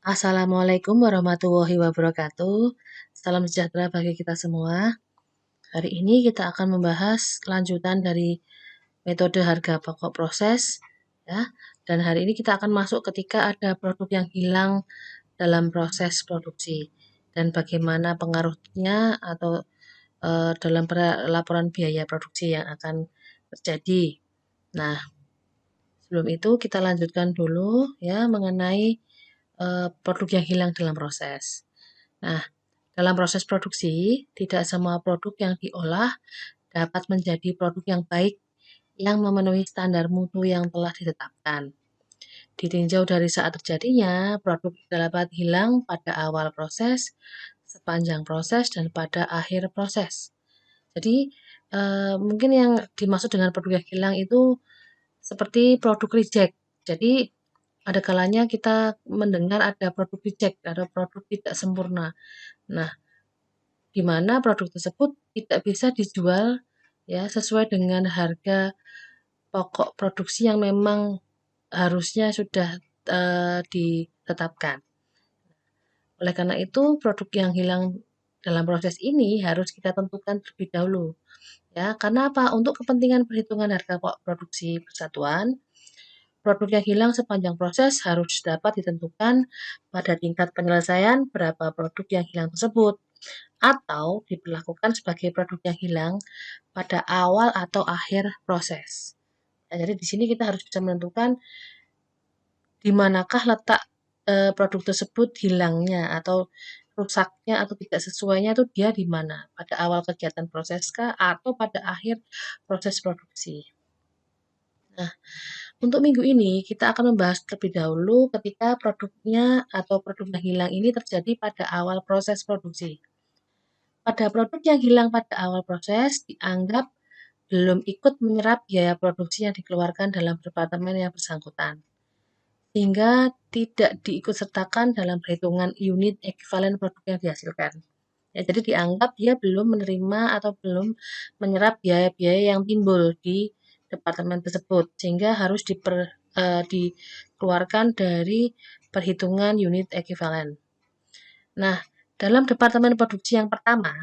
Assalamualaikum warahmatullahi wabarakatuh. Salam sejahtera bagi kita semua. Hari ini kita akan membahas lanjutan dari metode harga pokok proses, ya. Dan hari ini kita akan masuk ketika ada produk yang hilang dalam proses produksi dan bagaimana pengaruhnya atau dalam laporan biaya produksi yang akan terjadi. Nah, sebelum itu kita lanjutkan dulu ya mengenai produk yang hilang dalam proses. Nah, dalam proses produksi, tidak semua produk yang diolah dapat menjadi produk yang baik yang memenuhi standar mutu yang telah ditetapkan. Ditinjau dari saat terjadinya, produk dapat hilang pada awal proses, sepanjang proses, dan pada akhir proses. Jadi, mungkin yang dimaksud dengan produk yang hilang itu seperti produk reject. Jadi, ada kalanya kita mendengar ada produk reject, ada produk tidak sempurna. Nah, di mana produk tersebut tidak bisa dijual ya sesuai dengan harga pokok produksi yang memang harusnya sudah ditetapkan. Oleh karena itu, produk yang hilang dalam proses ini harus kita tentukan terlebih dahulu. Ya, karena apa? Untuk kepentingan perhitungan harga pokok produksi persatuan, produk yang hilang sepanjang proses harus dapat ditentukan pada tingkat penyelesaian berapa produk yang hilang tersebut, atau diberlakukan sebagai produk yang hilang pada awal atau akhir proses. Nah, jadi di sini kita harus bisa menentukan di manakah letak produk tersebut hilangnya atau rusaknya atau tidak sesuainya itu dia di mana? Pada awal kegiatan proses kah atau pada akhir proses produksi? Nah, untuk minggu ini kita akan membahas terlebih dahulu ketika produknya atau produk yang hilang ini terjadi pada awal proses produksi. Pada produk yang hilang pada awal proses dianggap belum ikut menyerap biaya produksi yang dikeluarkan dalam departemen yang bersangkutan, sehingga tidak diikutsertakan dalam perhitungan unit ekuivalen produk yang dihasilkan. Ya, jadi dianggap dia belum menerima atau belum menyerap biaya-biaya yang timbul di departemen tersebut, sehingga harus dikeluarkan dari perhitungan unit ekuivalen. Nah, dalam departemen produksi yang pertama,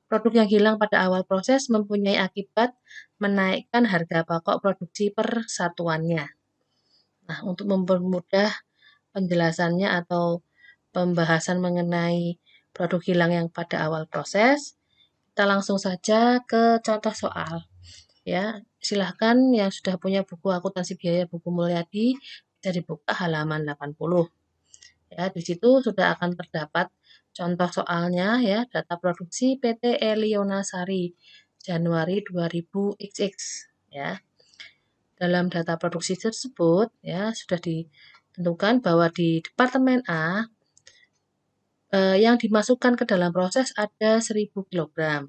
produk yang hilang pada awal proses mempunyai akibat menaikkan harga pokok produksi per satuannya. Nah, untuk mempermudah penjelasannya atau pembahasan mengenai produk hilang yang pada awal proses, kita langsung saja ke contoh soal. Ya, silahkan yang sudah punya buku akuntansi biaya buku Mulyadi bisa dibuka halaman 80. Ya, di situ sudah akan terdapat contoh soalnya ya, data produksi PT Elionasari Januari 2000XX ya. Dalam data produksi tersebut ya sudah ditentukan bahwa di Departemen A yang dimasukkan ke dalam proses ada 1000 kg.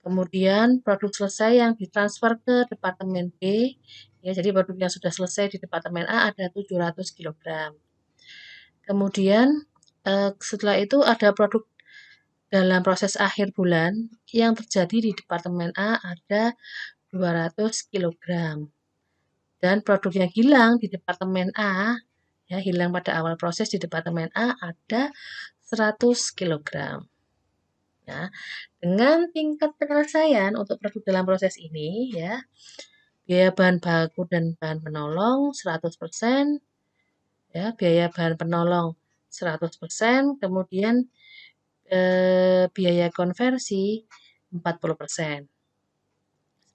Kemudian produk selesai yang ditransfer ke Departemen B, ya jadi produk yang sudah selesai di Departemen A ada 700 kg. Kemudian setelah itu ada produk dalam proses akhir bulan yang terjadi di Departemen A ada 200 kg. Dan produk yang hilang di Departemen A, ya hilang pada awal proses di Departemen A ada 100 kg. Ya, dengan tingkat penyelesaian untuk produk dalam proses ini, ya, biaya bahan baku dan bahan penolong 100%, ya, biaya bahan penolong 100%, kemudian biaya konversi 40%.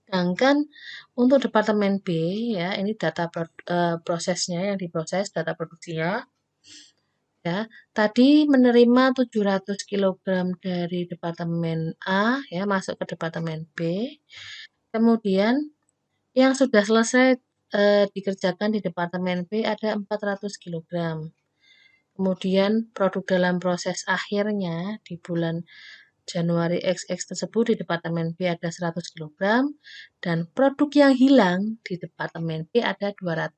Sedangkan untuk Departemen B, ya, ini data prosesnya yang diproses, data produksinya, ya, tadi menerima 700 kg dari Departemen A, ya, masuk ke Departemen B. Kemudian yang sudah selesai dikerjakan di Departemen B ada 400 kg. Kemudian produk dalam proses akhirnya di bulan Januari XX tersebut di Departemen B ada 100 kg dan produk yang hilang di Departemen B ada 200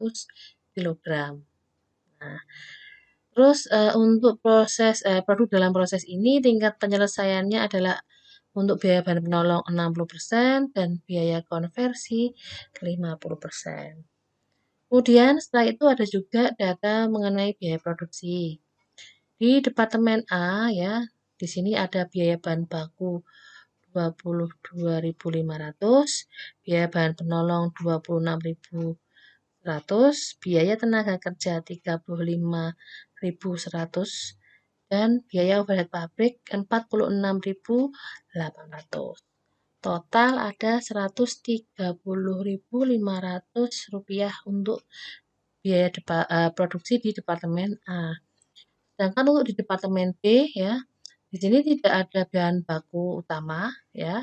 kg. Nah, terus untuk proses produk dalam proses ini tingkat penyelesaiannya adalah untuk biaya bahan penolong 60% dan biaya konversi 50%. Kemudian setelah itu ada juga data mengenai biaya produksi. Di departemen A ya, di sini ada biaya bahan baku 22.500, biaya bahan penolong 26.100, biaya tenaga kerja 35.100, dan biaya overhead pabrik 46.800. Total ada Rp130.500 untuk biaya produksi di departemen A. Sedangkan untuk di departemen B ya, di sini tidak ada bahan baku utama ya.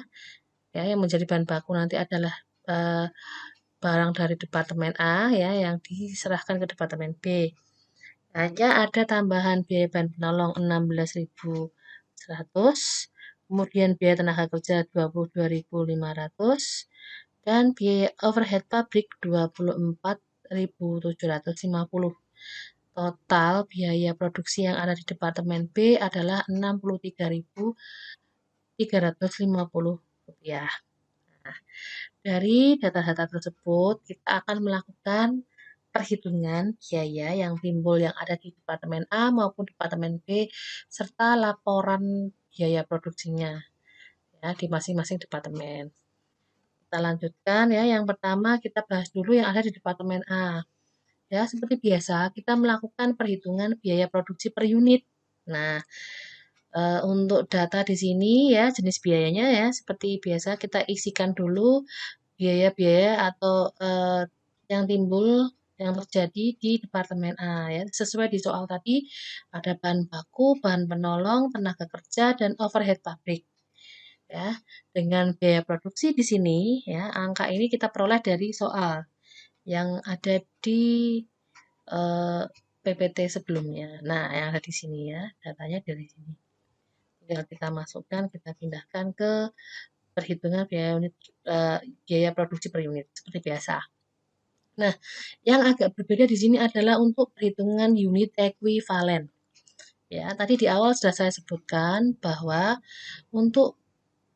Ya, yang menjadi bahan baku nanti adalah barang dari departemen A ya yang diserahkan ke departemen B. Hanya ada tambahan biaya bahan penolong 16.100, kemudian biaya tenaga kerja 22.500, dan biaya overhead pabrik 24.750. Total biaya produksi yang ada di departemen B adalah Rp63.350. Nah, dari data-data tersebut, kita akan melakukan perhitungan biaya yang timbul yang ada di departemen A maupun departemen B, serta laporan biaya produksinya ya, di masing-masing departemen. Kita lanjutkan ya, yang pertama kita bahas dulu yang ada di departemen A. Ya, seperti biasa, kita melakukan perhitungan biaya produksi per unit. Nah, untuk data di sini ya, jenis biayanya ya, seperti biasa kita isikan dulu biaya-biaya atau yang timbul yang terjadi di departemen A ya. Sesuai di soal tadi, ada bahan baku, bahan penolong, tenaga kerja, dan overhead pabrik. Ya, dengan biaya produksi di sini ya, angka ini kita peroleh dari soal yang ada di PPT sebelumnya. Nah, yang ada di sini ya, datanya dari sini. Tinggal kita masukkan, kita pindahkan ke perhitungan biaya produksi per unit seperti biasa. Nah, yang agak berbeda di sini adalah untuk perhitungan unit ekuivalen. Ya, tadi di awal sudah saya sebutkan bahwa untuk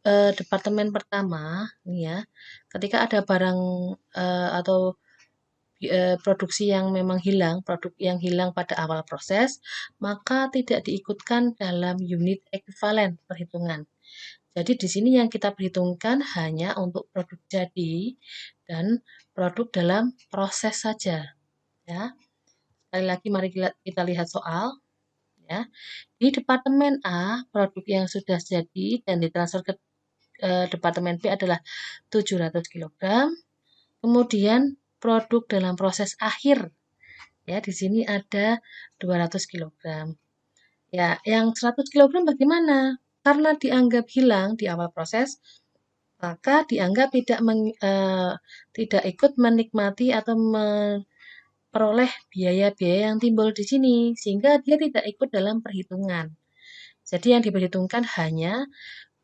departemen pertama, ini ya, ketika ada barang atau produksi yang memang hilang, produk yang hilang pada awal proses, maka tidak diikutkan dalam unit ekuivalen perhitungan. Jadi di sini yang kita perhitungkan hanya untuk produk jadi dan produk dalam proses saja. Ya, sekali lagi mari kita lihat soal. Ya, di departemen A produk yang sudah jadi dan ditransfer ke departemen B adalah 700 kg. Kemudian produk dalam proses akhir ya di sini ada 200 kg. Ya, yang 100 kg bagaimana? Karena dianggap hilang di awal proses, maka dianggap tidak ikut menikmati atau memperoleh biaya-biaya yang timbul di sini, sehingga dia tidak ikut dalam perhitungan. Jadi yang diperhitungkan hanya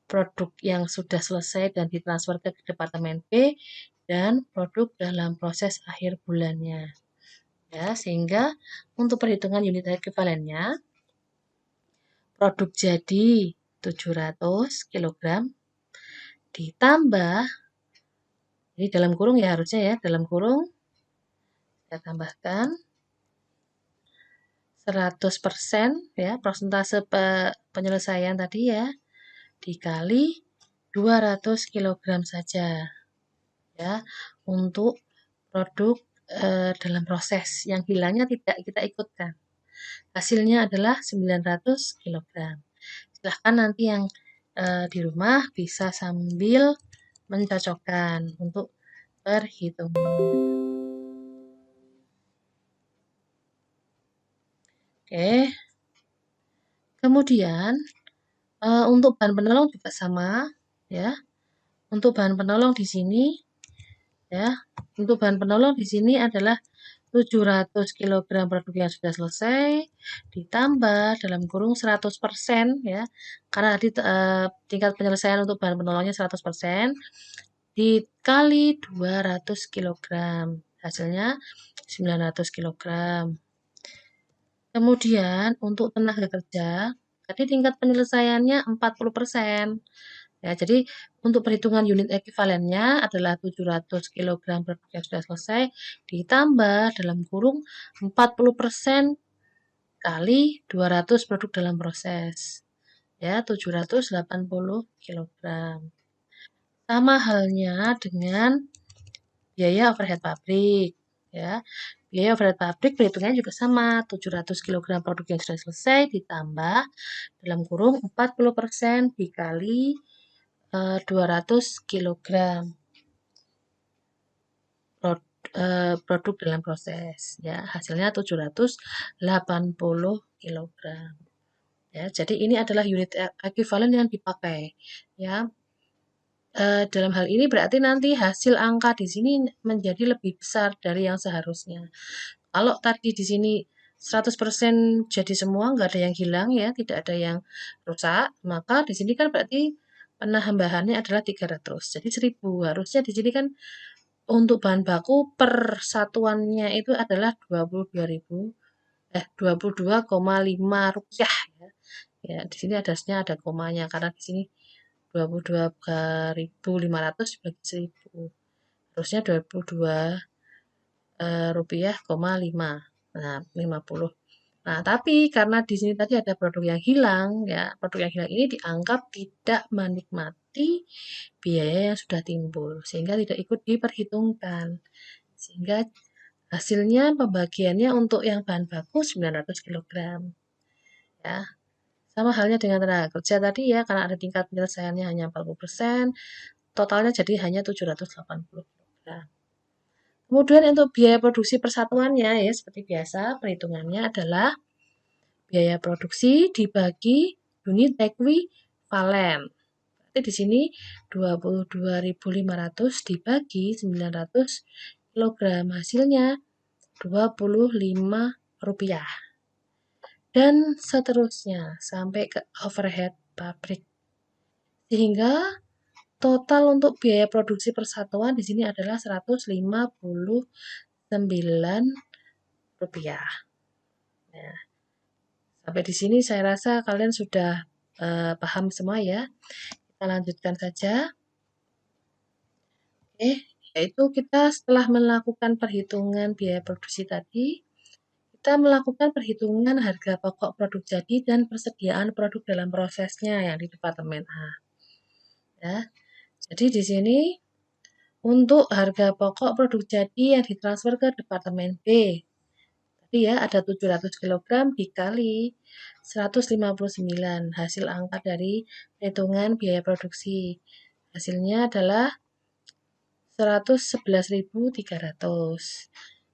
produk yang sudah selesai dan ditransfer ke departemen B dan produk dalam proses akhir bulannya. Ya, sehingga untuk perhitungan unit ekuivalennya, produk jadi 700 kg ditambah, ini dalam kurung ya harusnya ya, dalam kurung saya tambahkan 100% ya, persentase penyelesaian tadi ya, dikali 200 kg saja ya, untuk produk dalam proses yang hilangnya tidak kita ikutkan. Hasilnya adalah 900 kg. Silahkan nanti yang di rumah bisa sambil mencocokkan untuk perhitungan. Oke. Kemudian untuk bahan penolong juga sama ya. Untuk bahan penolong di sini ya. Untuk bahan penolong di sini adalah 700 kg produk yang sudah selesai ditambah dalam kurung 100% ya. Karena tadi tingkat penyelesaian untuk bahan penolongnya 100% dikali 200 kg. Hasilnya 900 kg. Kemudian untuk tenaga kerja, tadi tingkat penyelesaiannya 40%. Ya, jadi untuk perhitungan unit ekuivalennya adalah 700 kg produk yang sudah selesai ditambah dalam kurung 40% kali 200 produk dalam proses. Ya, 780 kg. Sama halnya dengan biaya overhead pabrik. Ya, biaya overhead pabrik perhitungannya juga sama, 700 kg produk yang sudah selesai ditambah dalam kurung 40% dikali 200 kg produk dalam proses. Ya, hasilnya 780 kg. Ya, jadi ini adalah unit ekuivalen yang dipakai. Ya, dalam hal ini berarti nanti hasil angka di sini menjadi lebih besar dari yang seharusnya. Kalau tadi di sini 100% jadi semua, nggak ada yang hilang ya, tidak ada yang rusak, maka di sini kan berarti penambahannya adalah 300. Jadi 1000. Harusnya di sini kan untuk bahan baku per satuannya itu adalah 22,5 rupiah ya. Ya, di sini harusnya ada komanya karena di sini 22.500 dibagi 1000. Harusnya 22 rupiah, 5. Nah, 50. Nah, tapi karena di sini tadi ada produk yang hilang, ya, produk yang hilang ini dianggap tidak menikmati biaya yang sudah timbul, sehingga tidak ikut diperhitungkan. Sehingga hasilnya pembagiannya untuk yang bahan baku 900 kg. Ya, sama halnya dengan tenaga kerja tadi ya, karena ada tingkat penyelesaiannya hanya 40%, totalnya jadi hanya 780 kg. Kemudian untuk biaya produksi persatuannya ya seperti biasa perhitungannya adalah biaya produksi dibagi unit ekuivalen. Berarti di sini 22.500 dibagi 900 kg hasilnya 25 rupiah. Dan seterusnya sampai ke overhead pabrik. Sehingga total untuk biaya produksi persatuan di sini adalah 159 rupiah. Nah, sampai di sini saya rasa kalian sudah paham semua ya. Kita lanjutkan saja. Oke, yaitu kita setelah melakukan perhitungan biaya produksi tadi, kita melakukan perhitungan harga pokok produk jadi dan persediaan produk dalam prosesnya yang di Departemen A. Ya, jadi di sini untuk harga pokok produk jadi yang ditransfer ke Departemen B. Tadi ya ada 700 kg dikali 159 hasil angka dari hitungan biaya produksi. Hasilnya adalah 111.300.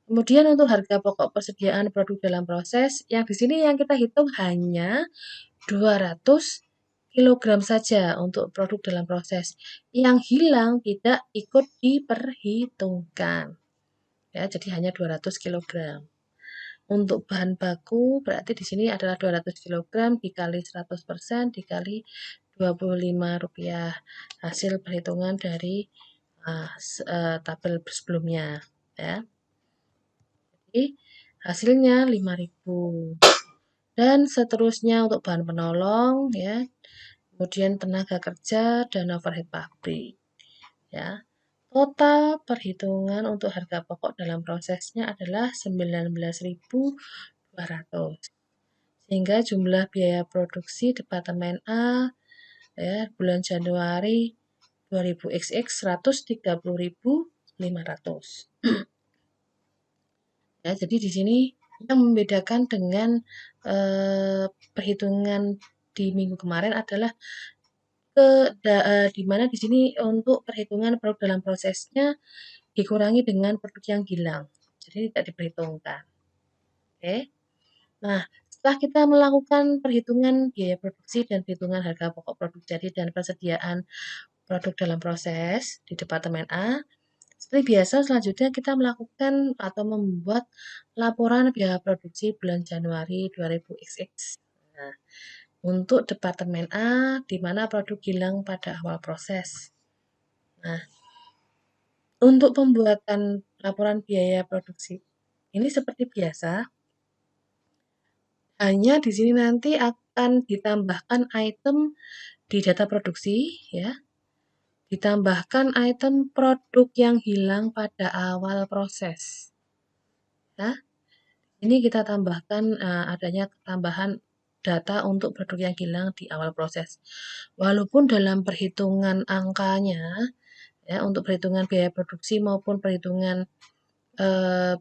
Kemudian untuk harga pokok persediaan produk dalam proses, yang di sini yang kita hitung hanya 200 kg saja untuk produk dalam proses. Yang hilang tidak ikut diperhitungkan. Ya, jadi hanya 200 kg. Untuk bahan baku berarti di sini adalah 200 kg dikali 100% dikali 25 rupiah. Hasil perhitungan dari tabel sebelumnya ya. Jadi hasilnya 5.000. Dan seterusnya untuk bahan penolong ya. Kemudian tenaga kerja dan overhead pabrik ya. Total perhitungan untuk harga pokok dalam prosesnya adalah 19.200. Sehingga jumlah biaya produksi Departemen A ya, bulan Januari 2000XX 130.500. Ya, jadi di sini yang membedakan dengan perhitungan di minggu kemarin adalah di mana di sini untuk perhitungan produk dalam prosesnya dikurangi dengan produk yang hilang. Jadi tidak diperhitungkan. Oke. Nah, setelah kita melakukan perhitungan biaya produksi dan perhitungan harga pokok produk jadi dan persediaan produk dalam proses di Departemen A, seperti biasa selanjutnya kita melakukan atau membuat laporan biaya produksi bulan Januari 2000XX. Nah, untuk Departemen A, di mana produk hilang pada awal proses. Nah, untuk pembuatan laporan biaya produksi ini seperti biasa, hanya di sini nanti akan ditambahkan item di data produksi, ya, ditambahkan item produk yang hilang pada awal proses. Ya, Ini kita tambahkan adanya tambahan data untuk produk yang hilang di awal proses. Walaupun dalam perhitungan angkanya, ya, untuk perhitungan biaya produksi maupun perhitungan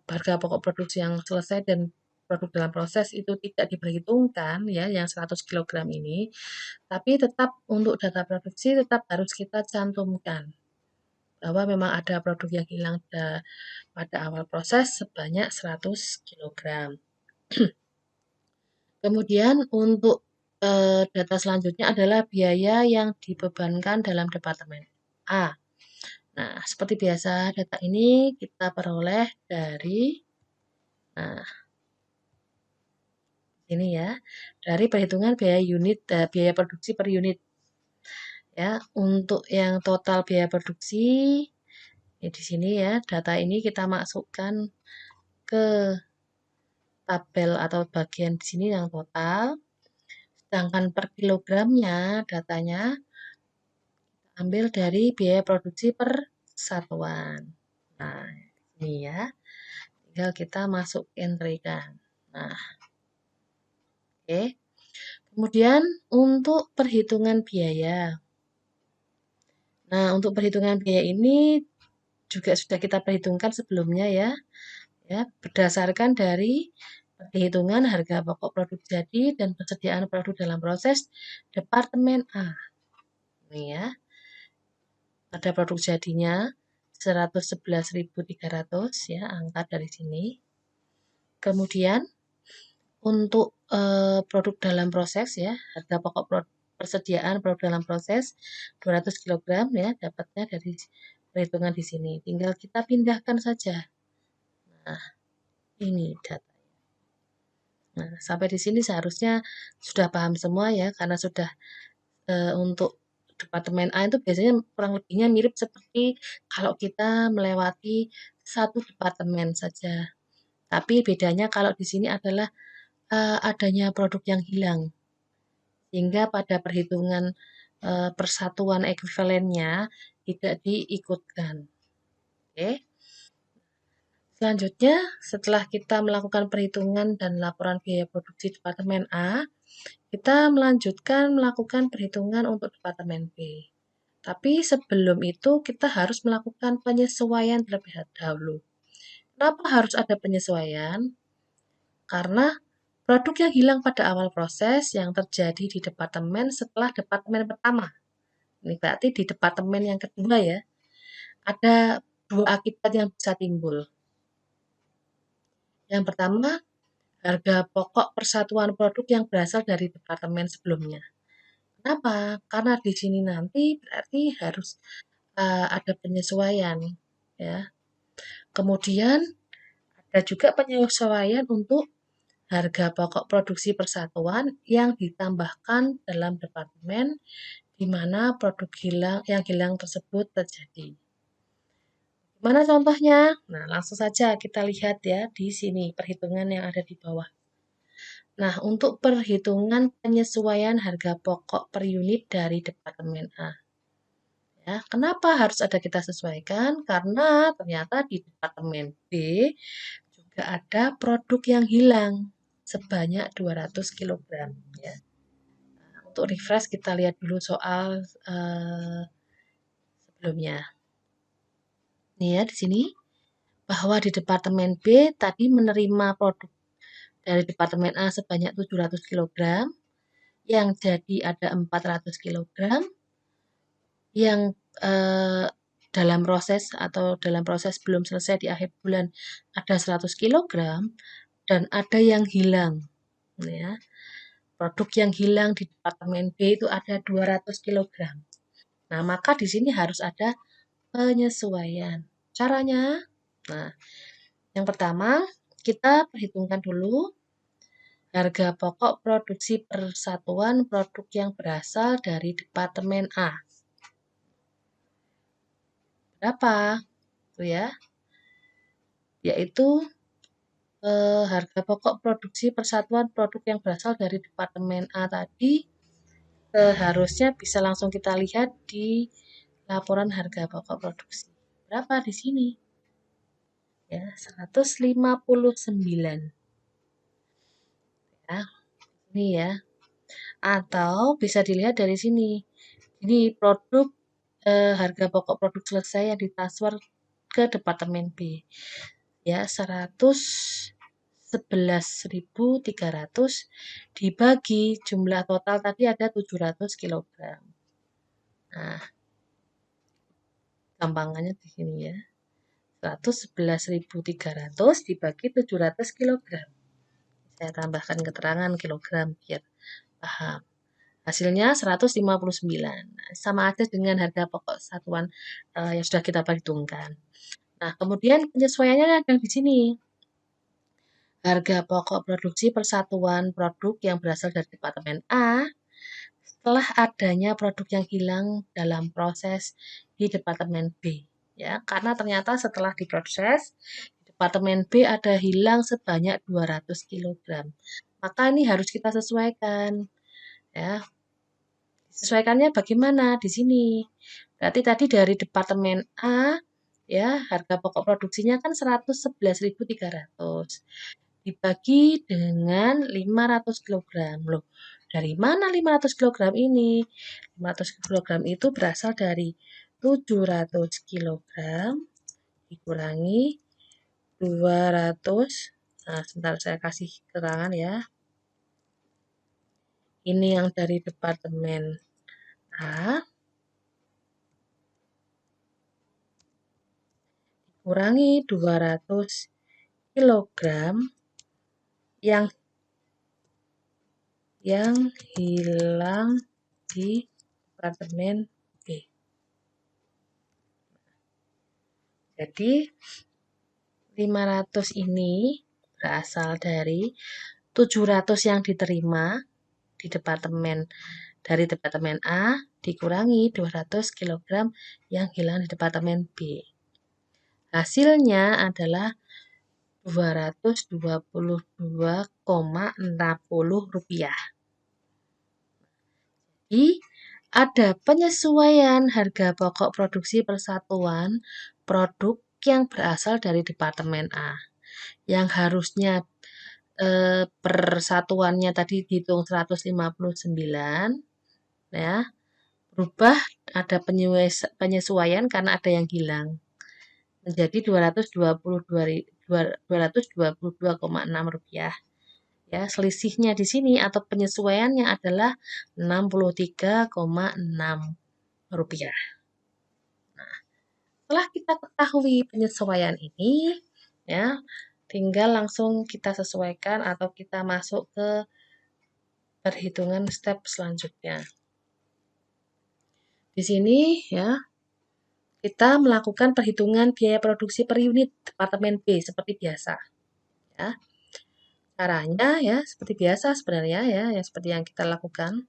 harga pokok produksi yang selesai dan produk dalam proses itu tidak diperhitungkan, ya, yang 100 kilogram ini, tapi tetap untuk data produksi tetap harus kita cantumkan bahwa memang ada produk yang hilang pada awal proses sebanyak 100 kilogram. Kemudian untuk data selanjutnya adalah biaya yang dibebankan dalam departemen A. Nah, seperti biasa data ini kita peroleh dari nah, ini ya, dari perhitungan biaya produksi per unit. Ya, untuk yang total biaya produksi ya di sini ya, data ini kita masukkan ke tabel atau bagian di sini yang total. Sedangkan per kilogramnya datanya ambil dari biaya produksi per satuan. Nah, ini ya, tinggal kita masuk entry-kan. Nah, oke. Kemudian untuk perhitungan biaya. Nah, untuk perhitungan biaya ini juga sudah kita perhitungkan sebelumnya ya, berdasarkan dari perhitungan harga pokok produk jadi dan persediaan produk dalam proses Departemen A. Ini ya, ada produk jadinya 111.300 ya, angka dari sini. Kemudian untuk produk dalam proses ya, harga pokok persediaan produk dalam proses 200 kg ya, dapatnya dari perhitungan di sini. Tinggal kita pindahkan saja. Nah, ini data. Nah, sampai di sini seharusnya sudah paham semua ya, karena sudah untuk Departemen A itu biasanya kurang lebihnya mirip seperti kalau kita melewati satu departemen saja. Tapi bedanya kalau di sini adalah adanya produk yang hilang. Sehingga pada perhitungan persatuan ekuivalennya tidak diikutkan. Oke. Selanjutnya, setelah kita melakukan perhitungan dan laporan biaya produksi Departemen A, kita melanjutkan melakukan perhitungan untuk Departemen B. Tapi sebelum itu kita harus melakukan penyesuaian terlebih dahulu. Kenapa harus ada penyesuaian? Karena produk yang hilang pada awal proses yang terjadi di departemen setelah departemen pertama. Ini berarti di departemen yang kedua ya. Ada dua akibat yang bisa timbul. Yang pertama, harga pokok persatuan produk yang berasal dari departemen sebelumnya. Kenapa? Karena di sini nanti berarti harus ada penyesuaian ya. Kemudian ada juga penyesuaian untuk harga pokok produksi persatuan yang ditambahkan dalam departemen di mana produk yang hilang tersebut terjadi. Mana contohnya? Nah, langsung saja kita lihat ya di sini perhitungan yang ada di bawah. Nah, untuk perhitungan penyesuaian harga pokok per unit dari Departemen A. Ya, kenapa harus ada kita sesuaikan? Karena ternyata di Departemen B juga ada produk yang hilang sebanyak 200 kg. Ya. Nah, untuk refresh kita lihat dulu soal sebelumnya. Nih ya, di sini bahwa di Departemen B tadi menerima produk dari Departemen A sebanyak 700 kg, yang jadi ada 400 kg, yang dalam proses belum selesai di akhir bulan ada 100 kg, dan ada yang hilang. Ya. Produk yang hilang di Departemen B itu ada 200 kg. Nah, maka di sini harus ada penyesuaian. Caranya, nah, yang pertama kita perhitungkan dulu harga pokok produksi persatuan produk yang berasal dari Departemen A. Berapa? Itu ya. Yaitu harga pokok produksi persatuan produk yang berasal dari Departemen A tadi seharusnya bisa langsung kita lihat di laporan harga pokok produksi. Berapa di sini? Ya, 159. Ya, ini ya. Atau bisa dilihat dari sini. Ini produk harga pokok produk selesai yang ditransfer ke departemen B. Ya, 111.300 dibagi jumlah total tadi ada 700 kilogram. Nah, gampangannya di sini ya. 111.300 dibagi 700 kilogram. Saya tambahkan keterangan kilogram biar paham. Hasilnya 159. Sama aja dengan harga pokok satuan yang sudah kita perhitungkan. Nah, kemudian penyesuaiannya ada di sini. Harga pokok produksi persatuan produk yang berasal dari Departemen A setelah adanya produk yang hilang dalam proses di Departemen B. Ya, karena ternyata setelah diproses, di Departemen B ada hilang sebanyak 200 kg. Maka ini harus kita sesuaikan. Ya, sesuaikannya bagaimana? Di sini. Berarti tadi dari Departemen A, ya, harga pokok produksinya kan 111.300 dibagi dengan 500 kg. Loh, dari mana 500 kg ini? 500 kg itu berasal dari 700 kg dikurangi 200. Nah, sebentar saya kasih keterangan ya. Ini yang dari Departemen A kurangi 200 kg yang hilang di Departemen B. Jadi 500 ini berasal dari 700 yang diterima di dari Departemen A dikurangi 200 kg yang hilang di Departemen B. Hasilnya adalah Rp222,60. Jadi, ada penyesuaian harga pokok produksi persatuan produk yang berasal dari Departemen A. Yang harusnya persatuannya tadi dihitung 159, ya, berubah ada penyesuaian karena ada yang hilang menjadi Rp222,6. Ya, selisihnya di sini atau penyesuaiannya adalah Rp63,6. Setelah kita ketahui penyesuaian ini, ya, tinggal langsung kita sesuaikan atau kita masuk ke perhitungan step selanjutnya. Di sini ya, kita melakukan perhitungan biaya produksi per unit Departemen B seperti biasa. Ya. Caranya ya seperti biasa sebenarnya ya, yang seperti yang kita lakukan.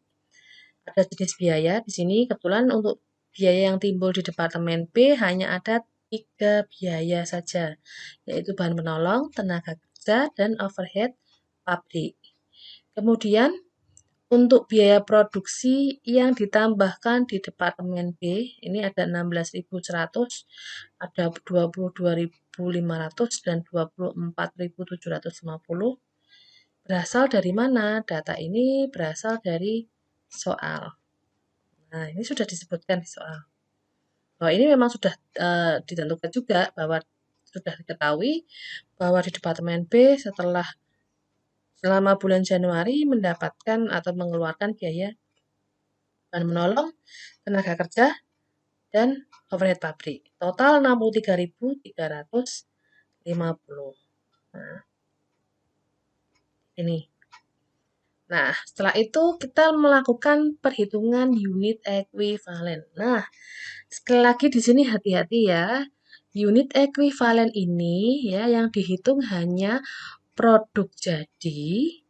Ada jenis biaya di sini kebetulan untuk biaya yang timbul di Departemen B hanya ada 3 biaya saja, yaitu bahan penolong, tenaga kerja, dan overhead pabrik. Kemudian untuk biaya produksi yang ditambahkan di Departemen B, ini ada 16.100, ada 22.500, dan 24.750. Berasal dari mana? Data ini berasal dari soal. Nah, ini sudah disebutkan di soal. Bahwa ini memang sudah ditentukan juga bahwa sudah diketahui bahwa di Departemen B selama bulan Januari mendapatkan atau mengeluarkan biaya bahan menolong, tenaga kerja, dan overhead pabrik. Total 63.350. Nah, ini. Nah, setelah itu kita melakukan perhitungan unit ekuivalen. Nah, sekali lagi di sini hati-hati ya. Unit ekuivalen ini ya yang dihitung hanya produk jadi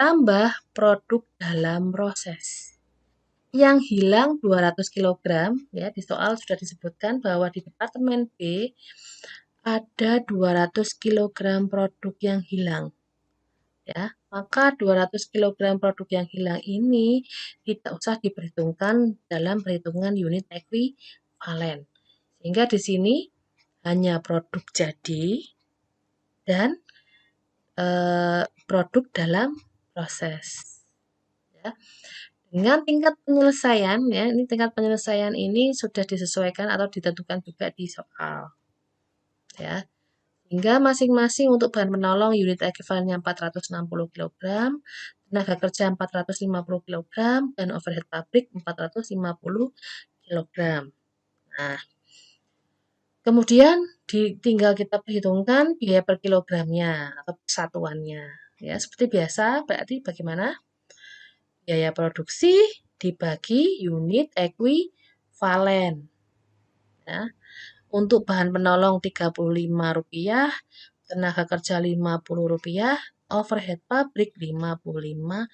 tambah produk dalam proses. Yang hilang 200 kg ya di soal sudah disebutkan bahwa di Departemen B ada 200 kg produk yang hilang. Ya, maka 200 kg produk yang hilang ini tidak usah diperhitungkan dalam perhitungan unit ekuivalen. Sehingga di sini hanya produk jadi dan produk dalam proses. Ya. Dengan tingkat penyelesaian, ya, ini tingkat penyelesaian ini sudah disesuaikan atau ditentukan juga di soal. Ya. Hingga masing-masing untuk bahan penolong unit ekuivalennya 460 kg, tenaga kerja 450 kg, dan overhead pabrik 450 kg. Nah, kemudian tinggal kita perhitungkan biaya per kilogramnya atau persatuannya. Ya, seperti biasa, berarti bagaimana? Biaya produksi dibagi unit ekuivalen. Ya. Untuk bahan penolong Rp35, tenaga kerja Rp50, overhead pabrik Rp55.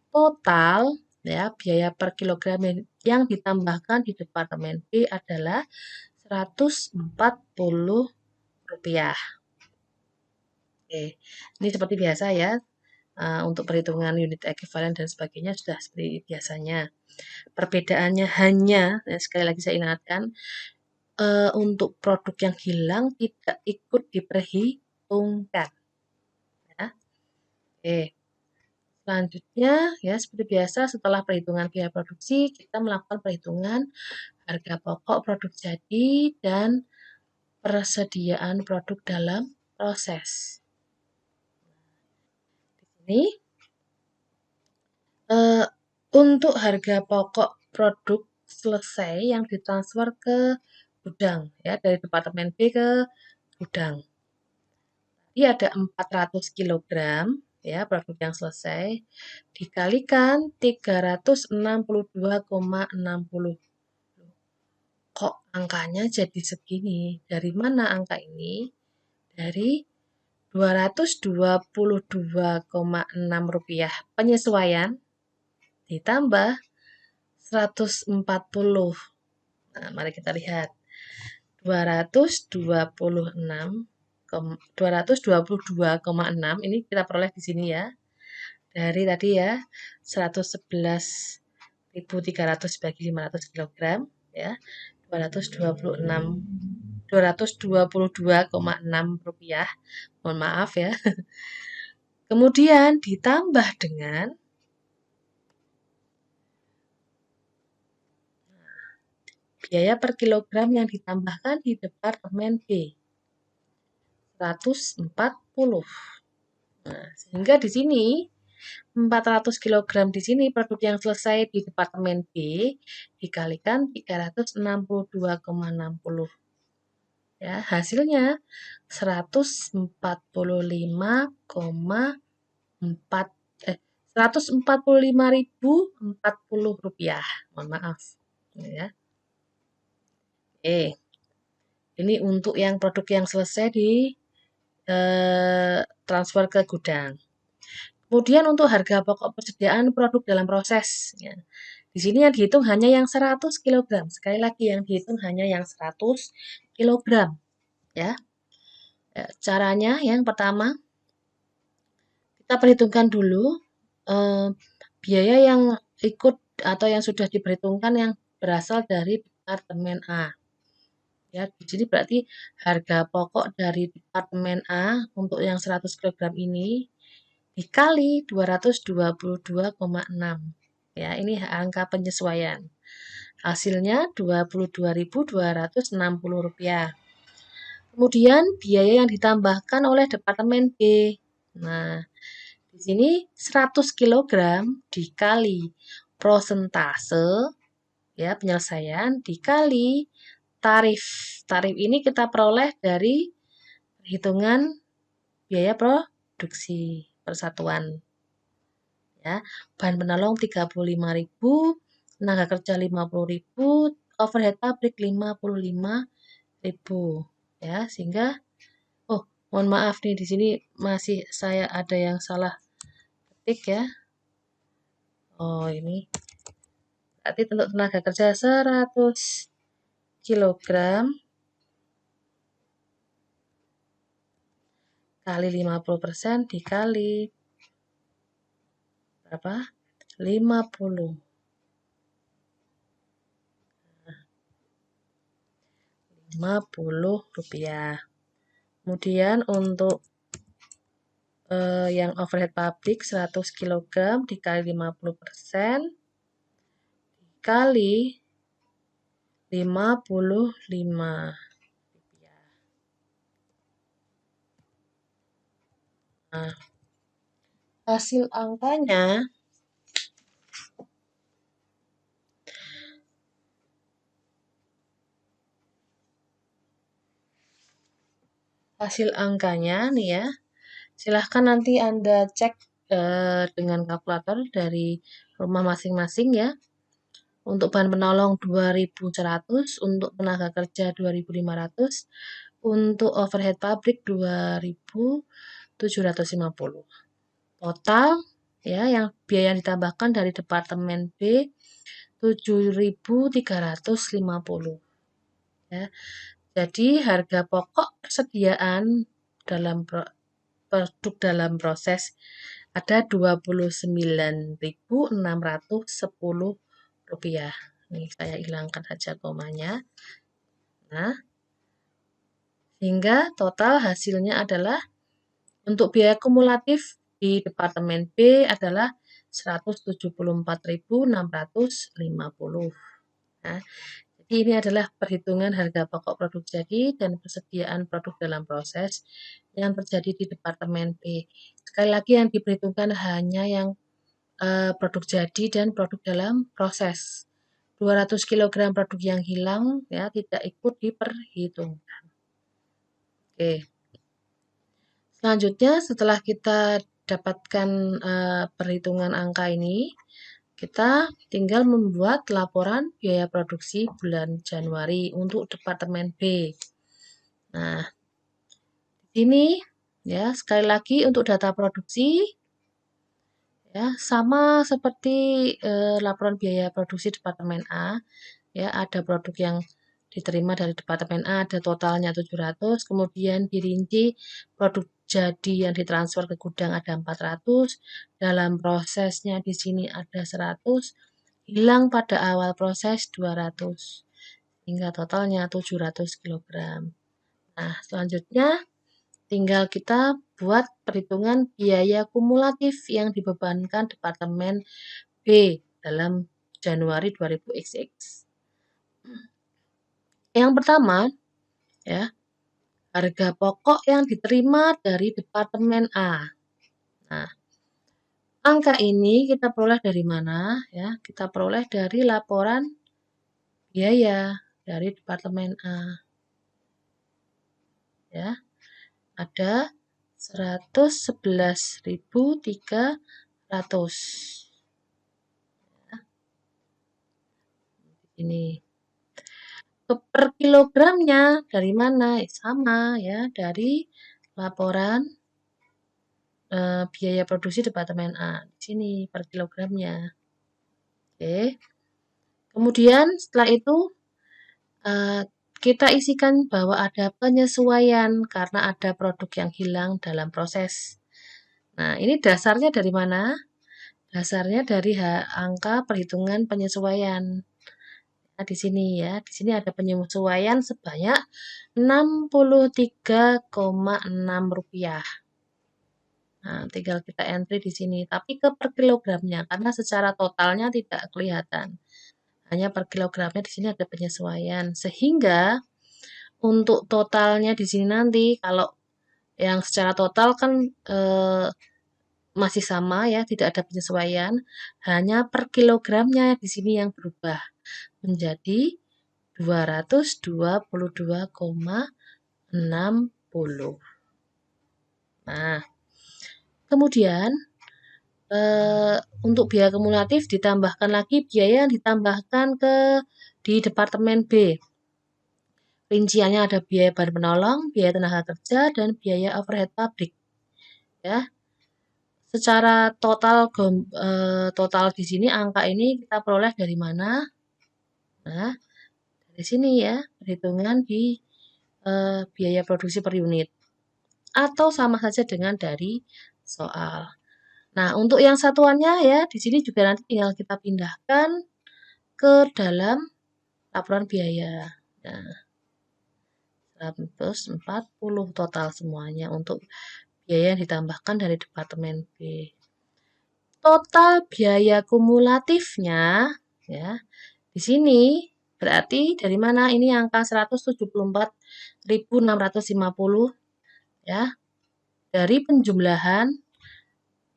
Total ya biaya per kilogram yang ditambahkan di departemen B adalah Rp140. Oke, ini seperti biasa ya. Untuk perhitungan unit ekuivalen dan sebagainya sudah seperti biasanya. Perbedaannya hanya, ya sekali lagi saya ingatkan, untuk produk yang hilang tidak ikut diperhitungkan. Ya. Oke. Selanjutnya, ya seperti biasa setelah perhitungan biaya produksi, kita melakukan perhitungan harga pokok produk jadi dan persediaan produk dalam proses. Di sini, untuk harga pokok produk selesai yang ditransfer ke gudang, ya dari departemen B ke gudang. Jadi ada 400 kg ya produk yang selesai dikalikan 362,60. Kok angkanya jadi segini? Dari mana angka ini? Dari Rp222,6 penyesuaian ditambah 140. Nah, mari kita lihat. 222,6 ini kita peroleh di sini ya. Dari tadi ya 111.300 bagi 500 kg ya. 222,6 rupiah. Mohon maaf ya. Kemudian ditambah dengan biaya per kilogram yang ditambahkan di departemen B. 140. Nah, sehingga di sini 400 kg di sini produk yang selesai di departemen B dikalikan 362,60. Ya, hasilnya 145.040 rupiah. Mohon maaf. Ya. Ini untuk yang produk yang selesai di transfer ke gudang. Kemudian untuk harga pokok persediaan produk dalam proses. Ya. Di sini yang dihitung hanya yang 100 kg. Sekali lagi yang dihitung hanya yang 100 kg. Ya. Caranya yang pertama, kita perhitungkan dulu biaya yang ikut atau yang sudah diperhitungkan yang berasal dari departemen A. Ya, di sini berarti harga pokok dari departemen A untuk yang 100 kg ini dikali 222,6. Ya, ini angka penyesuaian. Hasilnya Rp22.260. Kemudian biaya yang ditambahkan oleh departemen B. Nah, di sini 100 kg dikali prosentase ya penyelesaian dikali tarif. Tarif ini kita peroleh dari perhitungan biaya produksi persatuan. Ya, bahan penolong 35.000, tenaga kerja 50.000, overhead pabrik 55.000. Ya, sehingga mohon maaf nih di sini masih saya ada yang salah ketik ya. Ini berarti untuk tenaga kerja 100 kg kali 50% dikali berapa? 50. 50 rupiah. Kemudian untuk yang overhead pabrik 100 kg dikali 50% dikali 55. Nah, hasil angkanya nih ya. Silahkan nanti Anda cek dengan kalkulator dari rumah masing-masing ya. Untuk bahan penolong 2.100, untuk tenaga kerja 2.500, untuk overhead pabrik 2.750. Total ya yang biaya yang ditambahkan dari departemen B 7.350 ya. Jadi harga pokok persediaan dalam produk dalam proses ada Rp29.610. Nih saya hilangkan saja komanya. Nah, hingga total hasilnya adalah untuk biaya kumulatif di Departemen B adalah Rp174.650. Nah, jadi ini adalah perhitungan harga pokok produk jadi dan persediaan produk dalam proses yang terjadi di Departemen B. Sekali lagi yang diperhitungkan hanya yang produk jadi dan produk dalam proses. 200 kg produk yang hilang ya tidak ikut diperhitungkan. Oke. Selanjutnya setelah kita dapatkan perhitungan angka ini, kita tinggal membuat laporan biaya produksi bulan Januari untuk Departemen B. Nah, di sini ya sekali lagi untuk data produksi ya sama seperti laporan biaya produksi Departemen A. Ya, ada produk yang diterima dari Departemen A, ada totalnya 700, kemudian dirinci produk jadi yang ditransfer ke gudang ada 400, dalam prosesnya di sini ada 100, hilang pada awal proses 200, hingga totalnya 700 kg. Nah, selanjutnya tinggal kita buat perhitungan biaya kumulatif yang dibebankan Departemen B dalam Januari 2000XX. Yang pertama, ya, harga pokok yang diterima dari Departemen A. Nah, angka ini kita peroleh dari mana? Ya, kita peroleh dari laporan biaya dari Departemen A. Ya, ada 111.300. Ini per kilogramnya dari mana? Sama ya, dari laporan biaya produksi Departemen A. Di sini per kilogramnya. Oke. Kemudian setelah itu kita isikan bahwa ada penyesuaian karena ada produk yang hilang dalam proses. Nah, ini dasarnya dari mana? Dasarnya dari angka perhitungan penyesuaian. Nah, di sini ya, di sini ada penyesuaian sebanyak Rp63,6. Nah, tinggal kita entry di sini, tapi ke per kilogramnya karena secara totalnya tidak kelihatan. Hanya per kilogramnya di sini ada penyesuaian. Sehingga untuk totalnya di sini nanti kalau yang secara total kan masih sama ya, tidak ada penyesuaian. Hanya per kilogramnya di sini yang berubah menjadi 222,60. Nah, kemudian untuk biaya kumulatif ditambahkan lagi biaya yang ditambahkan di Departemen B. Rinciannya ada biaya bahan penolong, biaya tenaga kerja, dan biaya overhead pabrik. Ya, secara total di sini angka ini kita peroleh dari mana? Nah, dari sini ya, perhitungan di biaya produksi per unit. Atau sama saja dengan dari soal. Nah, untuk yang satuannya ya, di sini juga nanti tinggal kita pindahkan ke dalam laporan biaya. Nah, 140 total semuanya untuk biaya yang ditambahkan dari Departemen B. Total biaya kumulatifnya, ya, di sini berarti dari mana? Ini angka 174.650, ya, dari penjumlahan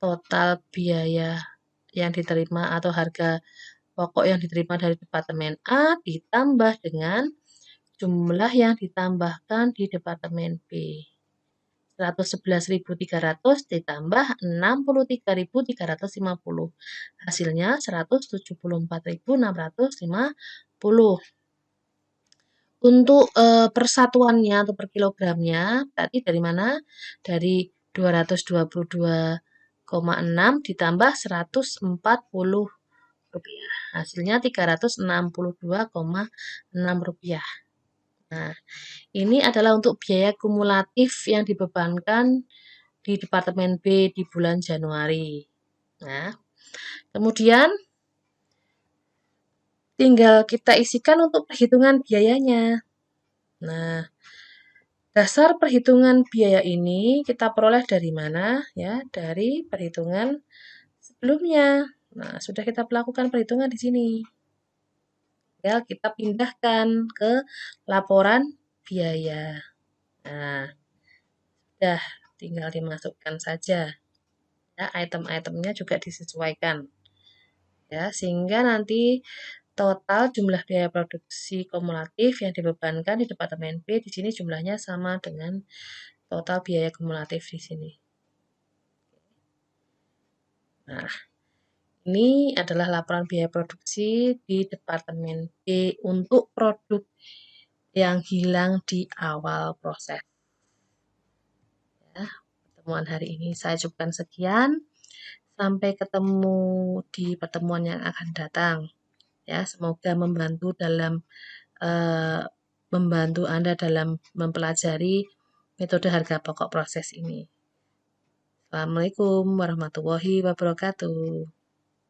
total biaya yang diterima atau harga pokok yang diterima dari Departemen A ditambah dengan jumlah yang ditambahkan di Departemen B. 111.300 ditambah 63.350. Hasilnya 174.650. Untuk persatuannya atau per kilogramnya, berarti dari mana? Dari 222,6 ditambah 140 rupiah. Hasilnya 362,6 rupiah. Nah, ini adalah untuk biaya kumulatif yang dibebankan di Departemen B di bulan Januari. Nah, kemudian tinggal kita isikan untuk perhitungan biayanya. Nah, dasar perhitungan biaya ini kita peroleh dari mana? Ya, dari perhitungan sebelumnya. Nah, sudah kita lakukan perhitungan di sini. Ya, kita pindahkan ke laporan biaya. Nah, sudah tinggal dimasukkan saja. Ya, item-itemnya juga disesuaikan. Ya, sehingga nanti total jumlah biaya produksi kumulatif yang dibebankan di Departemen B di sini jumlahnya sama dengan total biaya kumulatif di sini. Nah, ini adalah laporan biaya produksi di Departemen B untuk produk yang hilang di awal proses. Ya, pertemuan hari ini saya cukupkan sekian. Sampai ketemu di pertemuan yang akan datang. Ya, semoga membantu Anda dalam mempelajari metode harga pokok proses ini. Assalamualaikum warahmatullahi wabarakatuh.